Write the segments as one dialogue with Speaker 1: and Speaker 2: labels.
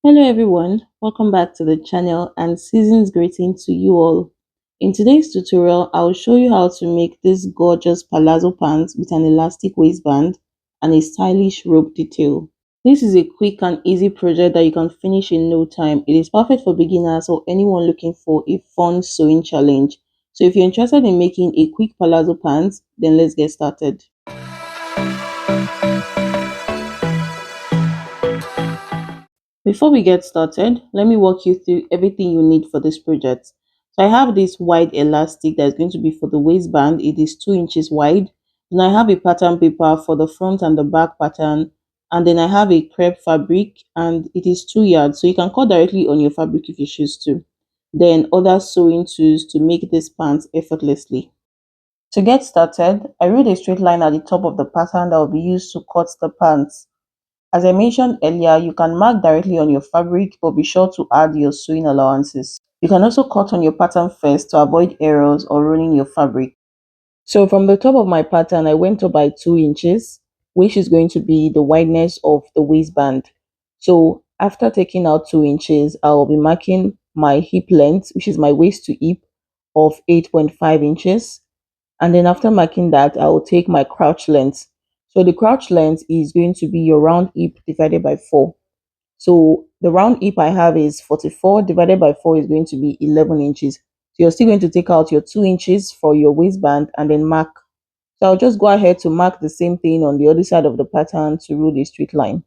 Speaker 1: Hello everyone, welcome back to the channel and season's greeting to you all. In today's tutorial, I will show you how to make this gorgeous palazzo pants with an elastic waistband and a stylish rope detail. This is a quick and easy project that you can finish in no time. It is perfect for beginners or anyone looking for a fun sewing challenge. So if you're interested in making a quick palazzo pants, then let's get started. Before we get started, let me walk you through everything you need for this project. So I have this wide elastic that's going to be for the waistband. It is 2 inches wide. Then I have a pattern paper for the front and the back pattern. And then I have a crepe fabric and it is 2 yards. So you can cut directly on your fabric if you choose to. Then other sewing tools to make this pants effortlessly. To get started, I drew a straight line at the top of the pattern that will be used to cut the pants. As I mentioned earlier, you can mark directly on your fabric, but be sure to add your sewing allowances. You can also cut on your pattern first to avoid errors or ruining your fabric. So from the top of my pattern, I went up by 2 inches, which is going to be the wideness of the waistband. So after taking out 2 inches, I'll be marking my hip length, which is my waist to hip, of 8.5 inches. And then after marking that, I will take my crotch length. So the crotch length is going to be your round hip divided by 4. So the round hip I have is 44 divided by 4 is going to be 11 inches. So you're still going to take out your 2 inches for your waistband and then mark. So I'll just go ahead to mark the same thing on the other side of the pattern to rule a straight line.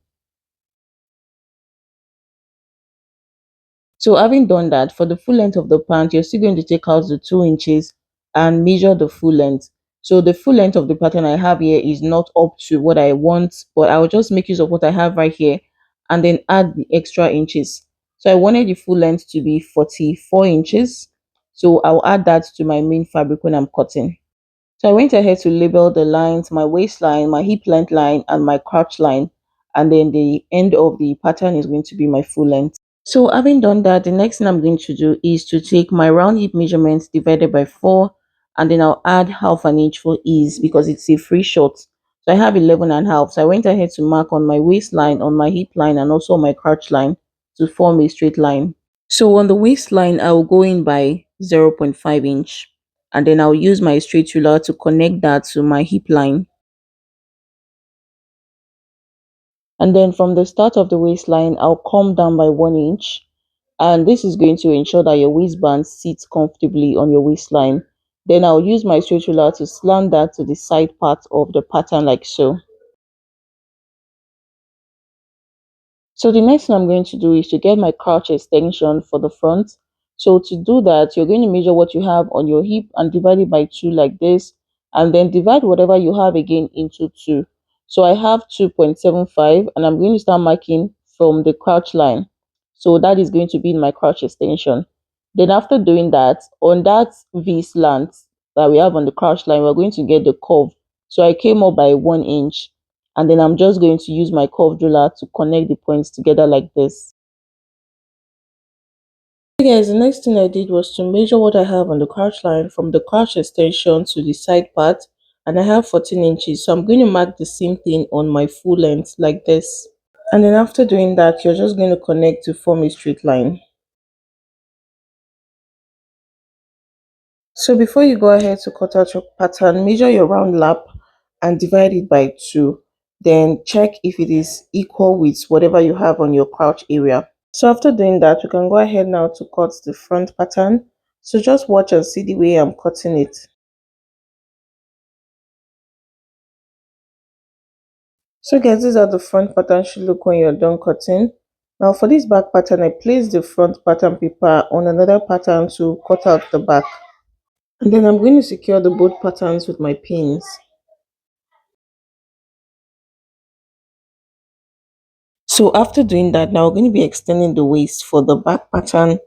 Speaker 1: So having done that, for the full length of the pant, you're still going to take out the 2 inches and measure the full length. So the full length of the pattern I have here is not up to what I want, but I will just make use of what I have right here and then add the extra inches. So I wanted the full length to be 44 inches. So I'll add that to my main fabric when I'm cutting. So I went ahead to label the lines, my waistline, my hip length line, and my crotch line. And then the end of the pattern is going to be my full length. So having done that, the next thing I'm going to do is to take my round hip measurements divided by 4 and then I'll add half an inch for ease because it's a free short. So I have 11 and a half. So I went ahead to mark on my waistline, on my hip line and also on my crotch line to form a straight line. So on the waistline, I will go in by 0.5 inch and then I'll use my straight ruler to connect that to my hip line. And then from the start of the waistline, I'll come down by 1 inch. And this is going to ensure that your waistband sits comfortably on your waistline. Then I'll use my straight ruler to slant that to the side part of the pattern like so. So the next thing I'm going to do is to get my crotch extension for the front. So to do that, you're going to measure what you have on your hip and divide it by 2 like this. And then divide whatever you have again into 2. So I have 2.75 and I'm going to start marking from the crotch line. So that is going to be my crotch extension. Then after doing that, on that V slant that we have on the crotch line, we're going to get the curve. So I came up by 1 inch and then I'm just going to use my curved ruler to connect the points together like this. Okay guys, the next thing I did was to measure what I have on the crotch line from the crotch extension to the side part, and I have 14 inches. So I'm going to mark the same thing on my full length like this. And then after doing that, you're just going to connect to form a straight line. So before you go ahead to cut out your pattern, measure your round lap and divide it by 2. Then check if it is equal with whatever you have on your crotch area. So after doing that, we can go ahead now to cut the front pattern. So just watch and see the way I'm cutting it. So guys, this is how the front pattern should look when you're done cutting. Now for this back pattern, I placed the front pattern paper on another pattern to cut out the back. And then I'm going to secure the both patterns with my pins. So after doing that, now we're going to be extending the waist for the back pattern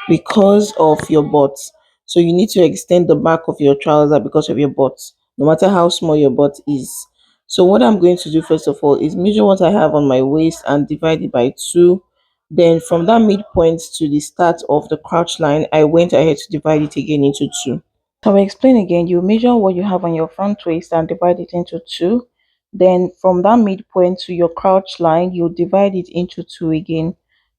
Speaker 1: because of your butt. So you need to extend the back of your trouser because of your butt, no matter how small your butt is. So what I'm going to do first of all is measure what I have on my waist and divide it by 2. Then from that midpoint to the start of the crotch line, I went ahead to divide it again into 2. So I'll explain again. You measure what you have on your front waist and divide it into 2. Then from that midpoint to your crotch line, you divide it into 2 again.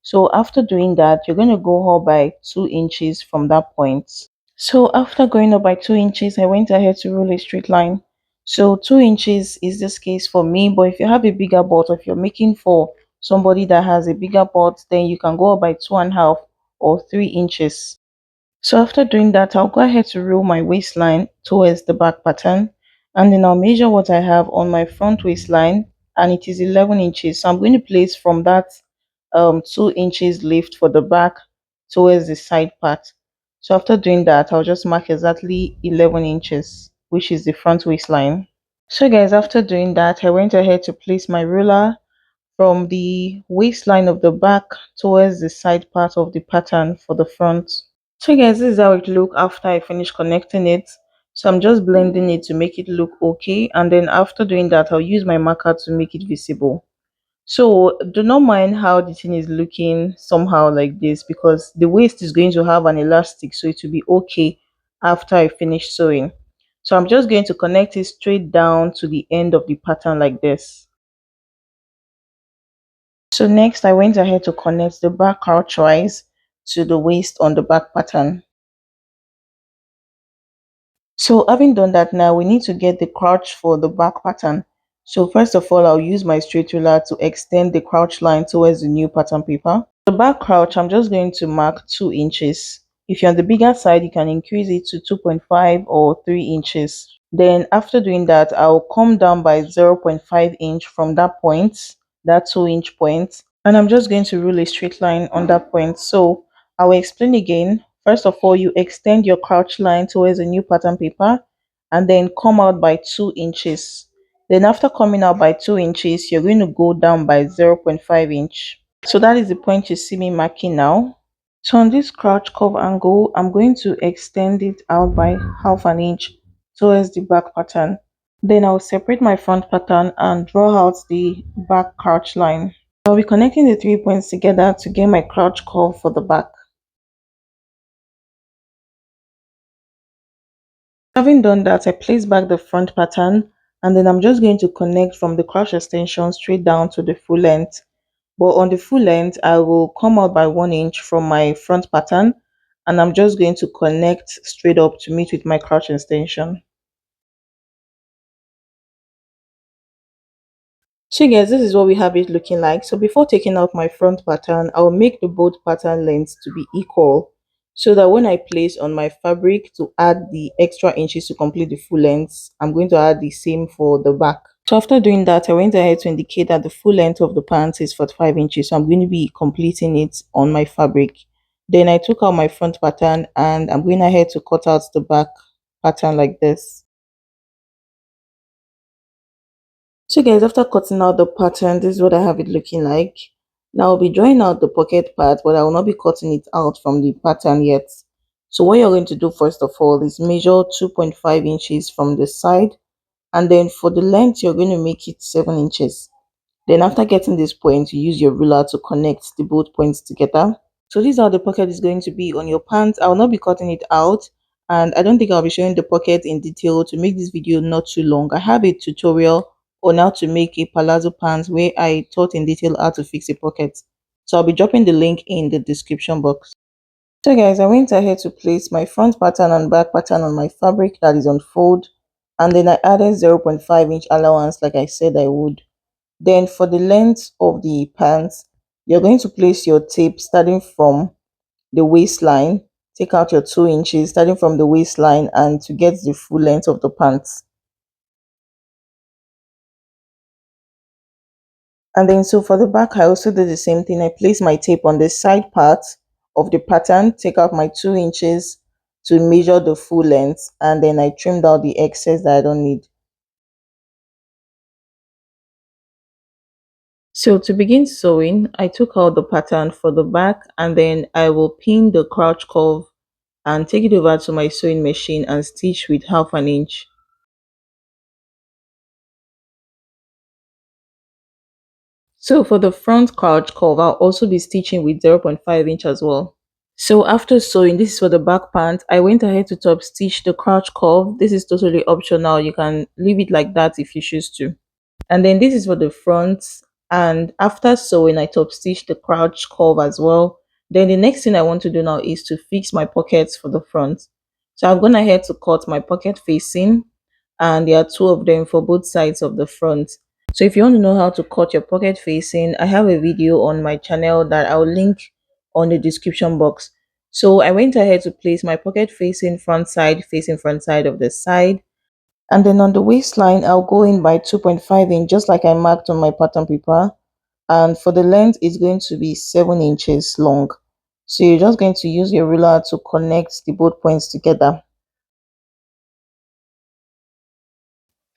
Speaker 1: So after doing that, you're going to go up by 2 inches from that point. So after going up by 2 inches, I went ahead to roll a straight line. So 2 inches is this case for me, but if you have a bigger butt, or if you're making for somebody that has a bigger butt, then you can go up by 2.5 or 3 inches. So after doing that, I'll go ahead to roll my waistline towards the back pattern, and then I'll measure what I have on my front waistline, and it is 11 inches. So I'm going to place from that 2 inches lift for the back towards the side part. So after doing that, I'll just mark exactly 11 inches, which is the front waistline. So guys, after doing that, I went ahead to place my ruler from the waistline of the back towards the side part of the pattern for the front. So guys, this is how it look after I finish connecting it. So I'm just blending it to make it look okay, and then after doing that, I'll use my marker to make it visible. So do not mind how the thing is looking somehow like this, because the waist is going to have an elastic, so it will be okay after I finish sewing. So I'm just going to connect it straight down to the end of the pattern like this. So next I went ahead to connect the back crotch rise to the waist on the back pattern. So having done that, now we need to get the crotch for the back pattern. So first of all, I'll use my straight ruler to extend the crotch line towards the new pattern paper. The back crotch, I'm just going to mark 2 inches. If you're on the bigger side, you can increase it to 2.5 or 3 inches. Then after doing that, I'll come down by 0.5 inch from that point, that 2 inch point, and I'm just going to rule a straight line on that point. So I will explain again. First of all, you extend your crotch line towards a new pattern paper and then come out by 2 inches. Then after coming out by 2 inches, you're going to go down by 0.5 inch. So that is the point you see me marking now. So on this crotch curve angle, I'm going to extend it out by half an inch towards the back pattern. Then I'll separate my front pattern and draw out the back crotch line. I'll be connecting the 3 points together to get my crotch curve for the back. Having done that, I place back the front pattern, and then I'm just going to connect from the crotch extension straight down to the full length. But on the full length, I will come out by 1 inch from my front pattern, and I'm just going to connect straight up to meet with my crotch extension. So guys, this is what we have it looking like. So before taking out my front pattern, I'll make the both pattern lengths to be equal, so that when I place on my fabric to add the extra inches to complete the full length, I'm going to add the same for the back. So after doing that, I went ahead to indicate that the full length of the pants is 45 inches. So I'm going to be completing it on my fabric. Then I took out my front pattern and I'm going ahead to cut out the back pattern like this. So guys, after cutting out the pattern, this is what I have it looking like. Now I'll be drawing out the pocket part, but I will not be cutting it out from the pattern yet. So what you're going to do first of all is measure 2.5 inches from the side, and then for the length you're going to make it 7 inches. Then after getting this point, you use your ruler to connect the both points together. So this is how the pocket is going to be on your pants. I will not be cutting it out, and I don't think I'll be showing the pocket in detail to make this video not too long. I have a tutorial on how to make a palazzo pants where I taught in detail how to fix a pocket. So I'll be dropping the link in the description box. So guys, I went ahead to place my front pattern and back pattern on my fabric that is on fold, and then I added 0.5 inch allowance like I said I would. Then for the length of the pants, you're going to place your tape starting from the waistline. Take out your 2 inches starting from the waistline and to get the full length of the pants. And then so for the back, I also did the same thing. I placed my tape on the side part of the pattern, take out my 2 inches to measure the full length, and then I trimmed out the excess that I don't need. So to begin sewing, I took out the pattern for the back, and then I will pin the crotch curve and take it over to my sewing machine and stitch with half an inch. So for the front crotch curve, I'll also be stitching with 0.5 inch as well. So after sewing, this is for the back pant, I went ahead to top stitch the crotch curve. This is totally optional. You can leave it like that if you choose to. And then this is for the front. And after sewing, I top stitch the crotch curve as well. Then the next thing I want to do now is to fix my pockets for the front. So I'm gonna head to cut my pocket facing, and there are two of them for both sides of the front. So if you want to know how to cut your pocket facing, I have a video on my channel that I'll link on the description box. So I went ahead to place my pocket facing front side of the side, and then on the waistline I'll go in by 2.5 inch, just like I marked on my pattern paper. And for the length, it's going to be 7 inches long. So you're just going to use your ruler to connect the both points together.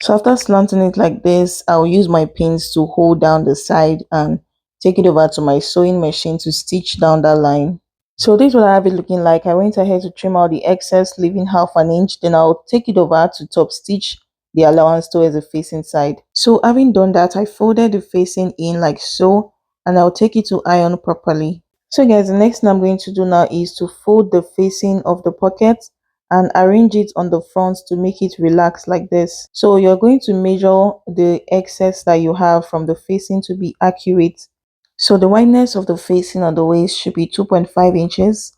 Speaker 1: So after slanting it like this, I'll use my pins to hold down the side and take it over to my sewing machine to stitch down that line. So this is what I have it looking like. I went ahead to trim out the excess, leaving half an inch. Then I'll take it over to top stitch the allowance towards the facing side. So having done that, I folded the facing in like so, and I'll take it to iron properly. So guys, the next thing I'm going to do now is to fold the facing of the pocket and arrange it on the front to make it relax like this. So you're going to measure the excess that you have from the facing to be accurate. So the wideness of the facing on the waist should be 2.5 inches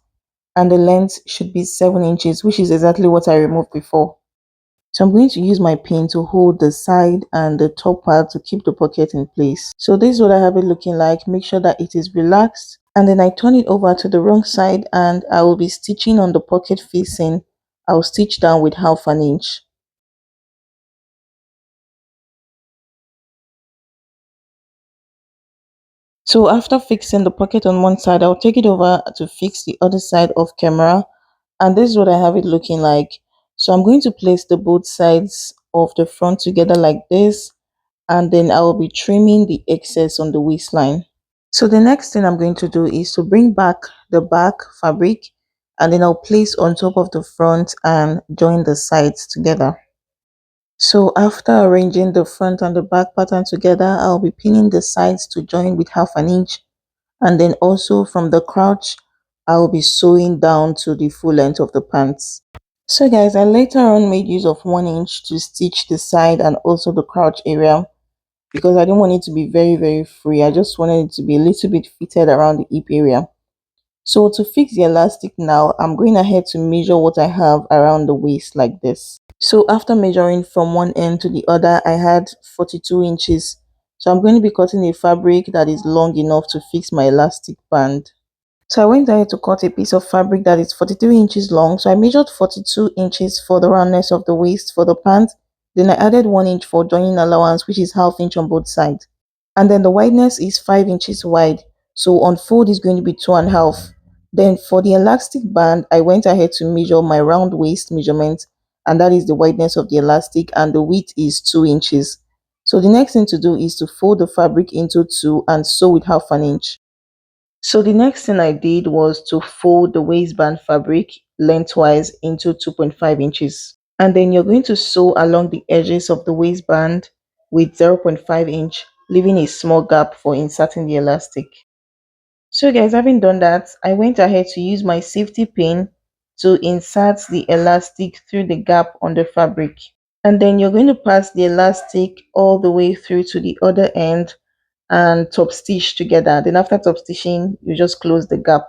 Speaker 1: and the length should be 7 inches, which is exactly what I removed before. So I'm going to use my pin to hold the side and the top part to keep the pocket in place. So this is what I have it looking like. Make sure that it is relaxed, and then I turn it over to the wrong side and I will be stitching on the pocket facing. I'll stitch down with half an inch. So after fixing the pocket on one side, I'll take it over to fix the other side of camera, and this is what I have it looking like. So I'm going to place the both sides of the front together like this, and then I will be trimming the excess on the waistline. So the next thing I'm going to do is to bring back the back fabric, and then I'll place on top of the front and join the sides together. So after arranging the front and the back pattern together, I'll be pinning the sides to join with half an inch, and then also from the crotch I'll be sewing down to the full length of the pants. So guys, I later on made use of 1 inch to stitch the side and also the crotch area, because I didn't want it to be very free. I just wanted it to be a little bit fitted around the hip area. So to fix the elastic now, I'm going ahead to measure what I have around the waist like this. So after measuring from one end to the other, I had 42 inches. So I'm going to be cutting a fabric that is long enough to fix my elastic band. So I went ahead to cut a piece of fabric that is 43 inches long. So I measured 42 inches for the roundness of the waist for the pant. Then I added 1 inch for joining allowance, which is half inch on both sides. And then the wideness is 5 inches wide. So on fold is going to be 2.5. Then for the elastic band, I went ahead to measure my round waist measurement, and that is the wideness of the elastic, and the width is 2 inches. So the next thing to do is to fold the fabric into two and sew with half an inch. So the next thing I did was to fold the waistband fabric lengthwise into 2.5 inches. And then you're going to sew along the edges of the waistband with 0.5 inch, leaving a small gap for inserting the elastic. So guys, having done that, I went ahead to use my safety pin to insert the elastic through the gap on the fabric. And then you're going to pass the elastic all the way through to the other end and top stitch together. Then after top stitching, you just close the gap.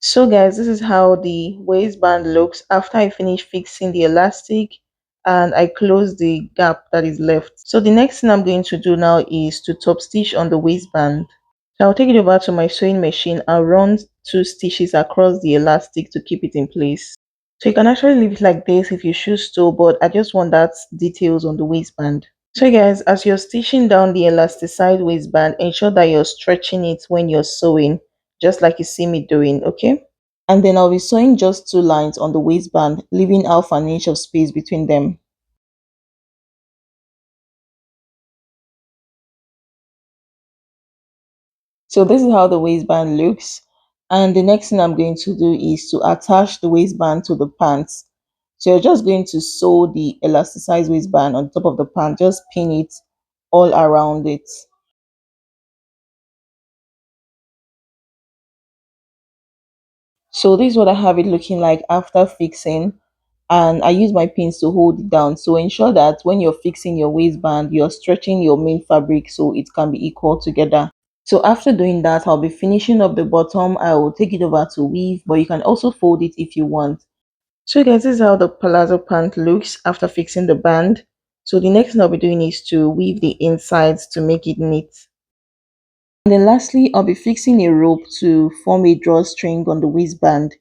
Speaker 1: So guys, this is how the waistband looks after I finish fixing the elastic and I close the gap that is left. So the next thing I'm going to do now is to top stitch on the waistband. So I'll take it over to my sewing machine and run 2 stitches across the elastic to keep it in place. So you can actually leave it like this if you choose to, but I just want that details on the waistband. So guys, as you're stitching down the elasticized waistband, ensure that you're stretching it when you're sewing, just like you see me doing, okay? And then I'll be sewing just 2 lines on the waistband, leaving half an inch of space between them. So this is how the waistband looks. And the next thing I'm going to do is to attach the waistband to the pants. So you're just going to sew the elasticized waistband on top of the pant, just pin it all around it. So this is what I have it looking like after fixing, and I use my pins to hold it down. So ensure that when you're fixing your waistband, you're stretching your main fabric so it can be equal together. So after doing that, I'll be finishing up the bottom. I will take it over to weave, but you can also fold it if you want. So guys, this is how the palazzo pant looks after fixing the band. So the next thing I'll be doing is to weave the insides to make it neat. And then lastly, I'll be fixing a rope to form a drawstring on the waistband.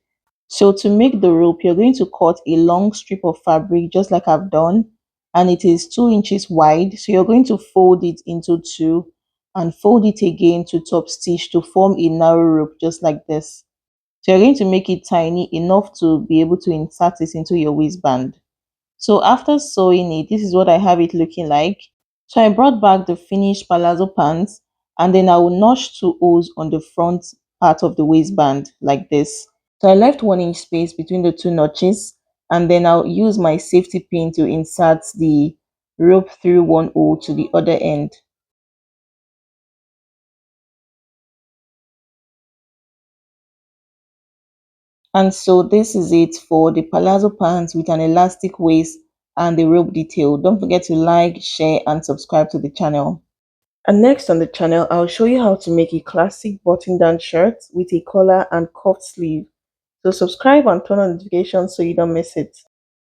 Speaker 1: So to make the rope, you're going to cut a long strip of fabric just like I've done, and it is 2 inches wide. So you're going to fold it into two and fold it again to top stitch to form a narrow rope just like this. So you're going to make it tiny enough to be able to insert it into your waistband. So after sewing it, this is what I have it looking like. So I brought back the finished palazzo pants, and then I will notch two holes on the front part of the waistband like this. So I left 1 inch space between the two notches, and then I'll use my safety pin to insert the rope through one hole to the other end. And so this is it for the palazzo pants with an elastic waist and the rope detail. Don't forget to like, share and subscribe to the channel. And next on the channel, I'll show you how to make a classic button-down shirt with a collar and cuffed sleeve. So subscribe and turn on notifications so you don't miss it.